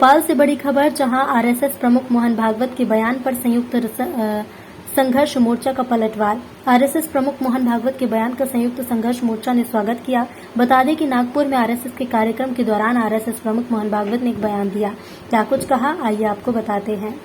भोपाल से बड़ी खबर, जहां आरएसएस प्रमुख मोहन भागवत के बयान पर संयुक्त संघर्ष मोर्चा का पलटवार। आरएसएस प्रमुख मोहन भागवत के बयान का संयुक्त संघर्ष मोर्चा ने स्वागत किया। बता दें कि नागपुर में आरएसएस के कार्यक्रम के दौरान आरएसएस प्रमुख मोहन भागवत ने एक बयान दिया। क्या कुछ कहा, आइए आपको बताते हैं।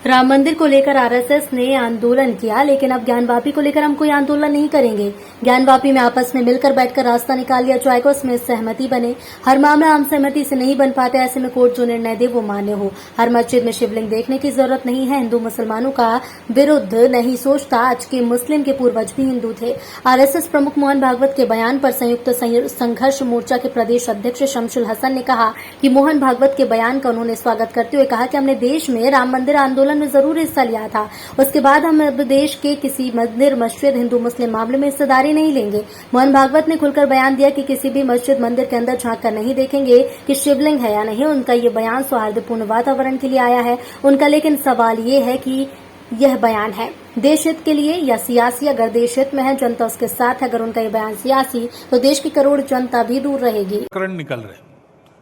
राम मंदिर को लेकर आरएसएस ने आंदोलन किया, लेकिन अब ज्ञानवापी को लेकर हम कोई आंदोलन नहीं करेंगे। ज्ञानवापी में आपस में मिलकर बैठकर रास्ता निकाल लिया जाएगा, उसमें सहमति बने। हर मामला हम सहमति से नहीं बन पाते, ऐसे में कोर्ट जो निर्णय दे वो मान्य हो। हर मस्जिद में शिवलिंग देखने की जरूरत नहीं है। हिंदू मुसलमानों का विरुद्ध नहीं सोचता। आज के मुस्लिम के पूर्वज भी हिंदू थे। आरएसएस प्रमुख मोहन भागवत के बयान पर संयुक्त संघर्ष मोर्चा के प्रदेश अध्यक्ष शमशुल हसन ने कहा कि मोहन भागवत के बयान का उन्होंने स्वागत करते हुए कहा कि हमने देश में राम मंदिर आंदोलन में जरूर हिस्सा लिया था। उसके बाद हम अब देश के किसी मंदिर, मस्जिद, हिंदू मुस्लिम मामले में हिस्सेदारी नहीं लेंगे। मोहन भागवत ने खुलकर बयान दिया कि किसी भी मस्जिद, मंदिर के अंदर झांक कर नहीं देखेंगे कि शिवलिंग है या नहीं। उनका ये बयान सौहार्दपूर्ण वातावरण के लिए आया है उनका, लेकिन सवाल ये है कि यह बयान है देश हित के लिए या सियासी। अगर देश हित में है, जनता उसके साथ है। अगर उनका ये बयान सियासी, तो देश की करोड़ जनता भी दूर रहेगी। प्रकरण निकल रहे,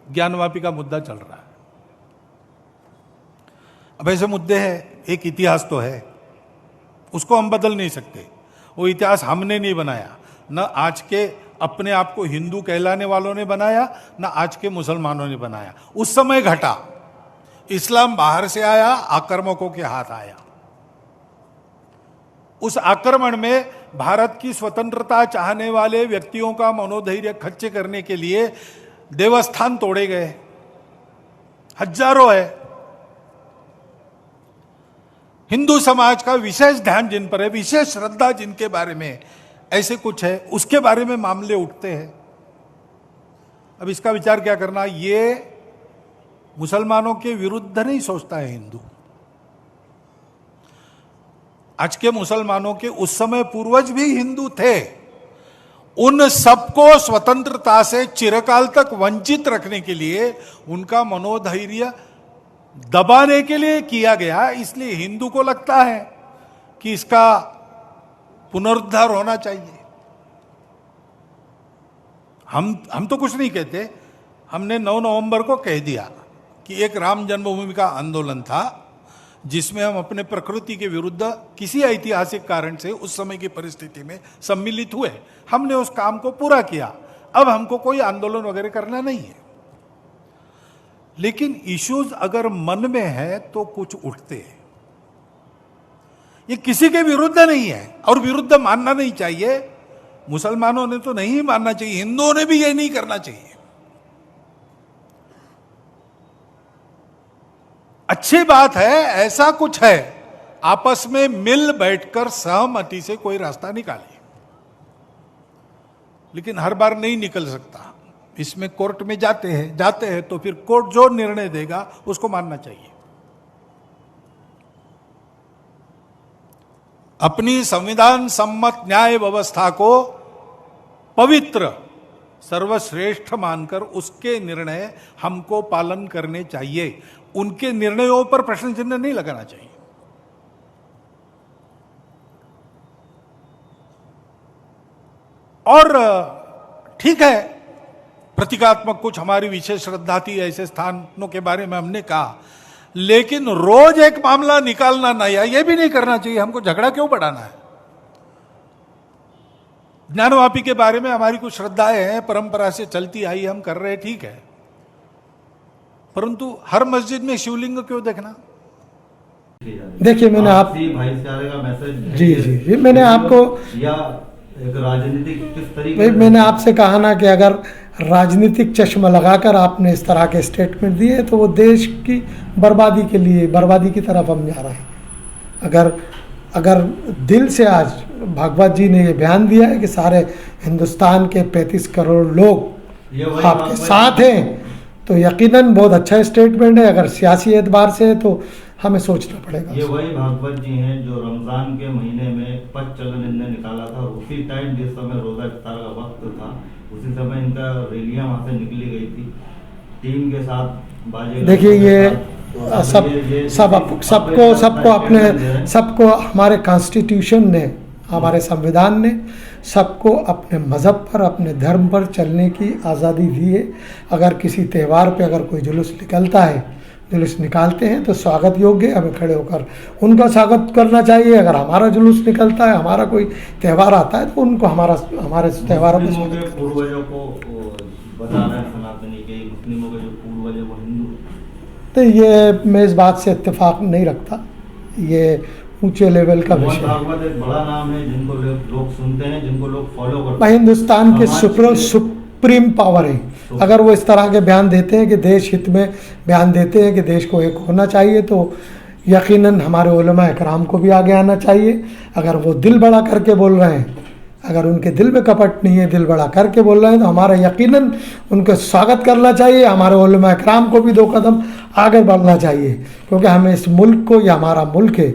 ज्ञानवापी का मुद्दा चल रहा है। अब ऐसे मुद्दे हैं, एक इतिहास तो है, उसको हम बदल नहीं सकते। वो इतिहास हमने नहीं बनाया, न आज के अपने आप को हिंदू कहलाने वालों ने बनाया, न आज के मुसलमानों ने बनाया। उस समय घटा, इस्लाम बाहर से आया, आक्रमकों के हाथ आया। उस आक्रमण में भारत की स्वतंत्रता चाहने वाले व्यक्तियों का मनोधैर्य खच्चे करने के लिए देवस्थान तोड़े गए, हजारों है। हिंदू समाज का विशेष ध्यान जिन पर है, विशेष श्रद्धा जिनके बारे में ऐसे कुछ है, उसके बारे में मामले उठते हैं। अब इसका विचार क्या करना, ये मुसलमानों के विरुद्ध नहीं सोचता है हिंदू। आज के मुसलमानों के उस समय पूर्वज भी हिंदू थे। उन सबको स्वतंत्रता से चिरकाल तक वंचित रखने के लिए, उनका मनोधैर्य दबाने के लिए किया गया। इसलिए हिंदू को लगता है कि इसका पुनरुद्धार होना चाहिए। हम तो कुछ नहीं कहते। हमने 9 नवंबर को कह दिया कि एक राम जन्मभूमि का आंदोलन था, जिसमें हम अपने प्रकृति के विरुद्ध किसी ऐतिहासिक कारण से उस समय की परिस्थिति में सम्मिलित हुए। हमने उस काम को पूरा किया। अब हमको कोई आंदोलन वगैरह करना नहीं है। लेकिन इश्यूज अगर मन में है तो कुछ उठते हैं। ये किसी के विरुद्ध नहीं है और विरुद्ध मानना नहीं चाहिए। मुसलमानों ने तो नहीं मानना चाहिए, हिंदुओं ने भी ये नहीं करना चाहिए। अच्छी बात है, ऐसा कुछ है, आपस में मिल बैठकर सहमति से कोई रास्ता निकालिए। लेकिन हर बार नहीं निकल सकता। इसमें कोर्ट में जाते हैं तो फिर कोर्ट जो निर्णय देगा उसको मानना चाहिए। अपनी संविधान सम्मत न्याय व्यवस्था को पवित्र, सर्वश्रेष्ठ मानकर उसके निर्णय हमको पालन करने चाहिए। उनके निर्णयों पर प्रश्न चिन्ह नहीं लगाना चाहिए। और ठीक है, प्रतीकात्मक कुछ हमारी विशेष श्रद्धा थी, ऐसे स्थानों के बारे में हमने कहा, लेकिन रोज एक मामला निकालना नया, यह भी नहीं करना चाहिए। हमको झगड़ा क्यों बढ़ाना है? ज्ञानवापी के बारे में हमारी कुछ श्रद्धाएं हैं, परंपरा से चलती आई, हम कर रहे, ठीक है। परंतु हर मस्जिद में शिवलिंग क्यों देखना? देखिए, मैंने भाईचारे का मैसेज जी मैंने आपको या एक राजनीतिक किस तरीके, मैंने आपसे कहा ना कि अगर राजनीतिक चश्मा लगाकर आपने इस तरह के स्टेटमेंट दिए तो वो देश की बर्बादी के लिए, बर्बादी की तरफ हम जा रहे हैं। अगर दिल से आज भागवत जी ने ये बयान दिया है कि सारे हिंदुस्तान के 35 करोड़ लोग आपके साथ हैं, तो यकीनन बहुत अच्छा स्टेटमेंट है। अगर सियासी एतबार से है तो हमें सोचना पड़ेगा। ये वही भागवत जी हैं जो रमजान के महीने में पच चलन इनने निकाला था, और उसी टाइम जिस समय रोजा इफ्तार का वक्त था, उसी समय इनका रैलियां वहां से निकली गई थी टीम के साथ, बाजे। देखिए, ये सबको हमारे कॉन्स्टिट्यूशन ने, हमारे संविधान ने सबको अपने मज़हब पर, अपने धर्म पर चलने की आज़ादी दी है। अगर किसी त्यौहार पे अगर कोई जुलूस निकलता है, जुलूस निकालते हैं तो स्वागत योग्य है, हमें खड़े होकर उनका स्वागत करना चाहिए। अगर हमारा जुलूस निकलता है, हमारा कोई त्यौहार आता है तो उनको हमारे त्योहारों में मुस्लिमों स्वागत के पूर्वजों को बता रहे हैं सनातनी के, मुस्लिमों के जो पूर्वज है वो हिंदू। तो ये मैं इस बात से इत्तेफाक नहीं रखता, ये ऊंचे लेवल का मोहन विषय है। भागवत एक बड़ा नाम है जिनको लोग सुनते हैं, जिनको लोग फॉलो करते हैं। हिंदुस्तान के समाज सुप्रीम पावर है। अगर वो इस तरह के बयान देते हैं कि देश हित में बयान देते हैं कि देश को एक होना चाहिए, तो यकीनन हमारे उलमा इकराम को भी आगे आना चाहिए। अगर वो दिल बड़ा करके बोल रहे हैं, अगर उनके दिल में कपट नहीं है, दिल बड़ा करके बोल रहे हैं, तो हमारा यकीनन उनका स्वागत करना चाहिए। हमारे उलमा इकराम को भी 2 कदम आगे बढ़ना चाहिए, क्योंकि हमें इस मुल्क को, ये हमारा मुल्क है,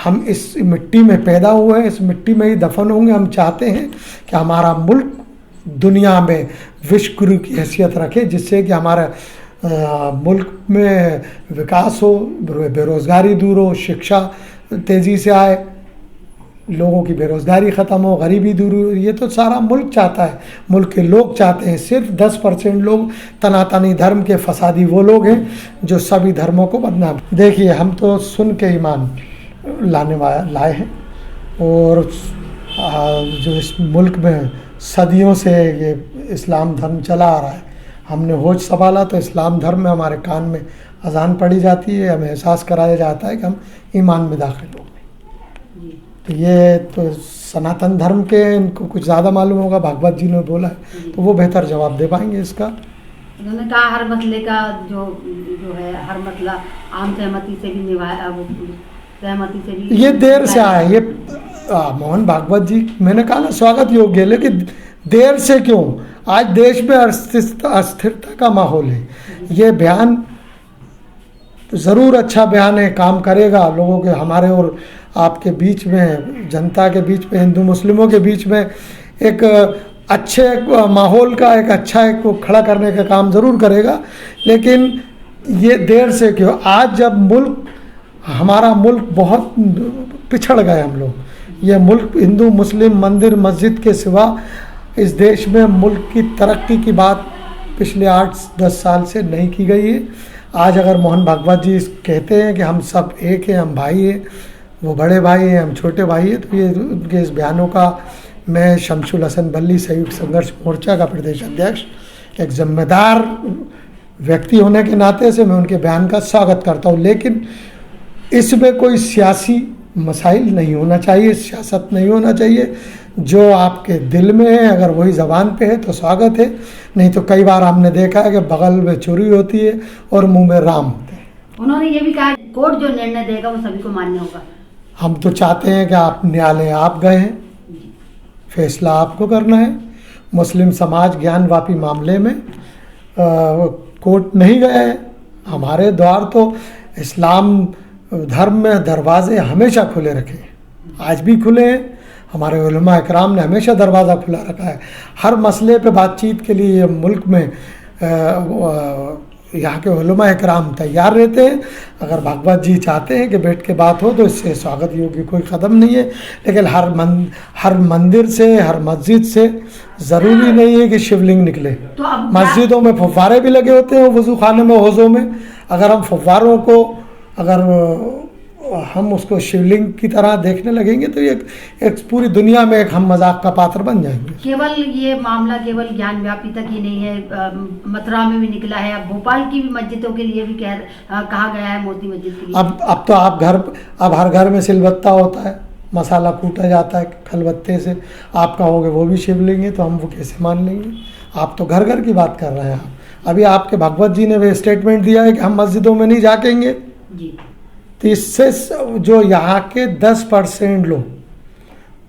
हम इस मिट्टी में पैदा हुए हैं, इस मिट्टी में ही दफन होंगे। हम चाहते हैं कि हमारा मुल्क दुनिया में विश्व गुरु की हैसियत रखे, जिससे कि हमारा मुल्क में विकास हो, बेरोज़गारी दूर हो, शिक्षा तेज़ी से आए, लोगों की बेरोज़गारी ख़त्म हो, गरीबी दूर हो। ये तो सारा मुल्क चाहता है, मुल्क के लोग चाहते हैं। सिर्फ 10% लोग तनातनी धर्म के फसादी वो लोग हैं जो सभी धर्मों को बदनाम। देखिए, हम तो सुन के ईमान लाए हैं, और जो इस मुल्क में सदियों से ये इस्लाम धर्म चला आ रहा है, हमने होश संभाला तो इस्लाम धर्म में हमारे कान में अजान पड़ी जाती है, हमें एहसास कराया जाता है कि हम ईमान में दाखिल हो गए। तो ये तो सनातन धर्म के इनको कुछ ज़्यादा मालूम होगा, भागवत जी ने बोला है तो वो बेहतर जवाब दे पाएंगे इसका। उन्होंने कहा हर मसले का जो है हर मसला आम सहमति से भी निभाया, वो सहमति से भी ये देर से आया। ये मोहन भागवत जी, मैंने कहा ना स्वागत योग्य है, लेकिन देर से क्यों? आज देश में अस्थिरता का माहौल है। ये बयान ज़रूर अच्छा बयान है, काम करेगा लोगों के, हमारे और आपके बीच में, जनता के बीच में, हिंदू मुस्लिमों के बीच में एक अच्छे माहौल का एक अच्छा एक को खड़ा करने का काम ज़रूर करेगा। लेकिन ये देर से क्यों? आज जब मुल्क, हमारा मुल्क बहुत पिछड़ गए हम लोग, ये मुल्क हिंदू मुस्लिम मंदिर मस्जिद के सिवा इस देश में मुल्क की तरक्की की बात पिछले 8-10 साल से नहीं की गई है। आज अगर मोहन भागवत जी कहते हैं कि हम सब एक हैं, हम भाई हैं, वो बड़े भाई हैं, हम छोटे भाई हैं, तो ये उनके इस बयानों का मैं शमशुल हसन बल्ली संयुक्त संघर्ष मोर्चा का प्रदेश अध्यक्ष, एक जिम्मेदार व्यक्ति होने के नाते से मैं उनके बयान का स्वागत करता हूँ। लेकिन इसमें कोई सियासी मसाइल नहीं होना चाहिए, सियासत नहीं होना चाहिए। जो आपके दिल में है, अगर वही ज़बान पे है तो स्वागत है, नहीं तो कई बार हमने देखा है कि बगल में चोरी होती है और मुंह में राम होते हैं। उन्होंने ये भी कहा कोर्ट जो निर्णय देगा वो सभी को मान्य होगा। हम तो चाहते हैं कि आप न्यायालय आप गए हैं, फैसला आपको करना है। मुस्लिम समाज ज्ञानवापी मामले में कोर्ट नहीं गए हैं। हमारे द्वार तो इस्लाम धर्म में दरवाजे हमेशा खुले रखे हैं, आज भी खुले हैं। हमारे उलमा इकराम ने हमेशा दरवाज़ा खुला रखा है। हर मसले पे बातचीत के लिए मुल्क में यहाँ के उलमा इकराम तैयार रहते हैं। अगर भागवत जी चाहते हैं कि बैठ के बात हो तो इससे स्वागत योग्य कोई कदम नहीं है। लेकिन हर मंदिर से, हर मस्जिद से ज़रूरी नहीं है कि शिवलिंग निकले। तो अब मस्जिदों में फव्वारे भी लगे होते हैं, वज़ू खाने में, हौज़ों में। अगर हम फव्वारों को, अगर हम उसको शिवलिंग की तरह देखने लगेंगे तो एक पूरी दुनिया में एक हम मजाक का पात्र बन जाएंगे। केवल ये मामला केवल ज्ञान व्यापी तक ही नहीं है, मथुरा में भी निकला है, अब भोपाल की भी मस्जिदों के लिए भी कहा गया है, मोती मस्जिद के लिए। अब तो अब हर घर में सिलबत्ता होता है, मसाला कूटा जाता है खलबत्ते से। आप कहोगे वो भी शिवलिंग है, तो हम वो कैसे मान लेंगे? आप तो घर घर की बात कर रहे हैं। अभी आपके भागवत जी ने वे स्टेटमेंट दिया है कि हम मस्जिदों में नहीं जाकेंगे जी। तो इससे जो यहाँ के 10% लोग,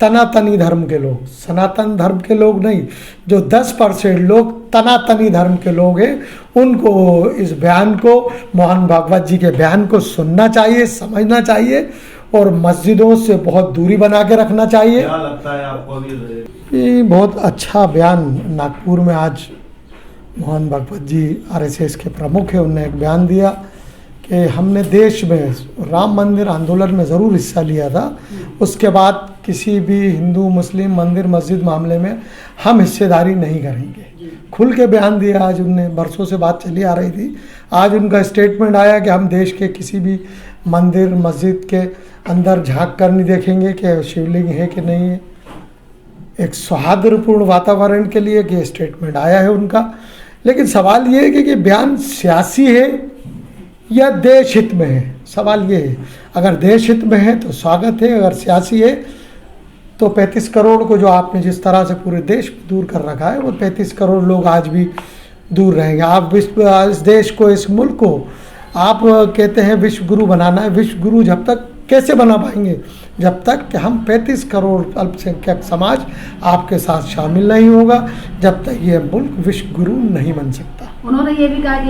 तनातनी धर्म के लोग, सनातन धर्म के लोग नहीं, जो 10% लोग तनातनी धर्म के लोग हैं, उनको इस बयान को, मोहन भागवत जी के बयान को सुनना चाहिए, समझना चाहिए और मस्जिदों से बहुत दूरी बना के रखना चाहिए। क्या लगता है आपको भी? ये बहुत अच्छा बयान नागपुर में आज मोहन भागवत जी RSS के प्रमुख हैं, उनने एक बयान दिया कि हमने देश में राम मंदिर आंदोलन में ज़रूर हिस्सा लिया था, उसके बाद किसी भी हिंदू मुस्लिम मंदिर मस्जिद मामले में हम हिस्सेदारी नहीं करेंगे। खुल के बयान दिया। आज उनने, बरसों से बात चली आ रही थी, आज उनका स्टेटमेंट आया कि हम देश के किसी भी मंदिर मस्जिद के अंदर झांक कर नहीं देखेंगे कि शिवलिंग है कि नहीं है। एक सौहार्दपूर्ण वातावरण के लिए कि स्टेटमेंट आया है उनका। लेकिन सवाल ये है कि बयान सियासी है या देश हित में है। सवाल ये है, अगर देश हित में है तो स्वागत है, अगर सियासी है तो 35 करोड़ को जो आपने जिस तरह से पूरे देश में दूर कर रखा है, वो 35 करोड़ लोग आज भी दूर रहेंगे। आप इस देश को, इस मुल्क को आप कहते हैं विश्व गुरु बनाना है। विश्व गुरु जब तक कैसे बना पाएंगे? जब तक कि हम 35 करोड़ अल्पसंख्यक समाज आपके साथ शामिल नहीं होगा, जब तक ये मुल्क विश्व गुरु नहीं बन सकता। उन्होंने ये भी कहा कि